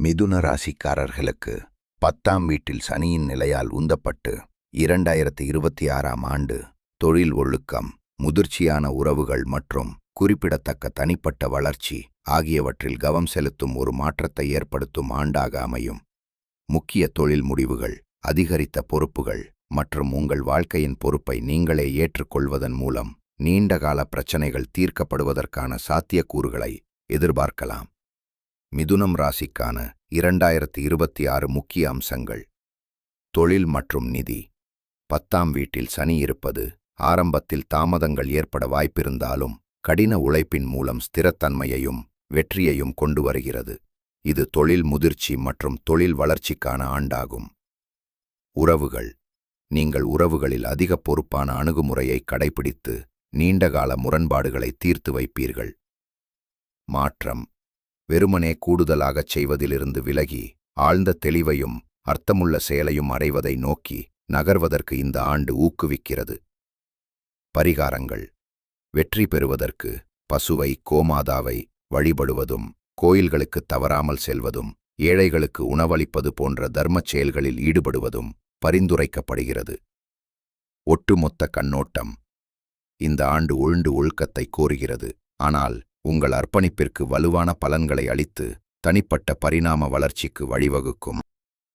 மிதுன ராசிக்காரர்களுக்கு 10ஆம் வீட்டில் சனியின் நிலையால் உந்தப்பட்டு 2026ஆம் ஆண்டு தொழில் ஒழுக்கம், முதிர்ச்சியான உறவுகள் மற்றும் குறிப்பிடத்தக்க தனிப்பட்ட வளர்ச்சி ஆகியவற்றில் கவனம் செலுத்தும் ஒரு மாற்றத்தை ஏற்படுத்தும் ஆண்டாக அமையும். முக்கிய தொழில் முடிவுகள், அதிகரித்த பொறுப்புகள் மற்றும் உங்கள் வாழ்க்கையின் பொறுப்பை நீங்களே ஏற்றுக்கொள்வதன் மூலம் நீண்டகால பிரச்சனைகள் தீர்க்கப்படுவதற்கான சாத்தியக்கூறுகளை எதிர்பார்க்கலாம். மிதுனம் ராசிக்கான 2026 முக்கிய அம்சங்கள். தொழில் மற்றும் நிதி. 10ஆம் வீட்டில் சனி இருப்பது ஆரம்பத்தில் தாமதங்கள் ஏற்பட வாய்ப்பிருந்தாலும் கடின உழைப்பின் மூலம் ஸ்திரத்தன்மையையும் வெற்றியையும் கொண்டு வருகிறது. இது தொழில் முதிர்ச்சி மற்றும் தொழில் வளர்ச்சிக்கான ஆண்டாகும். உறவுகள். நீங்கள் உறவுகளில் அதிக பொறுப்பான அணுகுமுறையை கடைபிடித்து நீண்டகால முரண்பாடுகளை தீர்த்து வைப்பீர்கள். மாற்றம். வெறுமனே கூடுதலாகச் செய்வதிலிருந்து விலகி ஆழ்ந்த தெளிவையும் அர்த்தமுள்ள செயலையும் அடைவதை நோக்கி நகர்வதற்கு இந்த ஆண்டு ஊக்குவிக்கிறது. பரிகாரங்கள். வெற்றி பெறுவதற்கு பசுவை, கோமாதாவை வழிபடுவதும், கோயில்களுக்கு தவறாமல் செல்வதும், ஏழைகளுக்கு உணவளிப்பது போன்ற தர்மச் செயல்களில் ஈடுபடுவதும் பரிந்துரைக்கப்படுகிறது. ஒட்டுமொத்த கண்ணோட்டம். இந்த ஆண்டு ஒழுக்கத்தை கோருகிறது, ஆனால் உங்கள் அர்ப்பணிப்பிற்கு வலுவான பலன்களை அளித்து தனிப்பட்ட பரிணாம வளர்ச்சிக்கு வழிவகுக்கும்.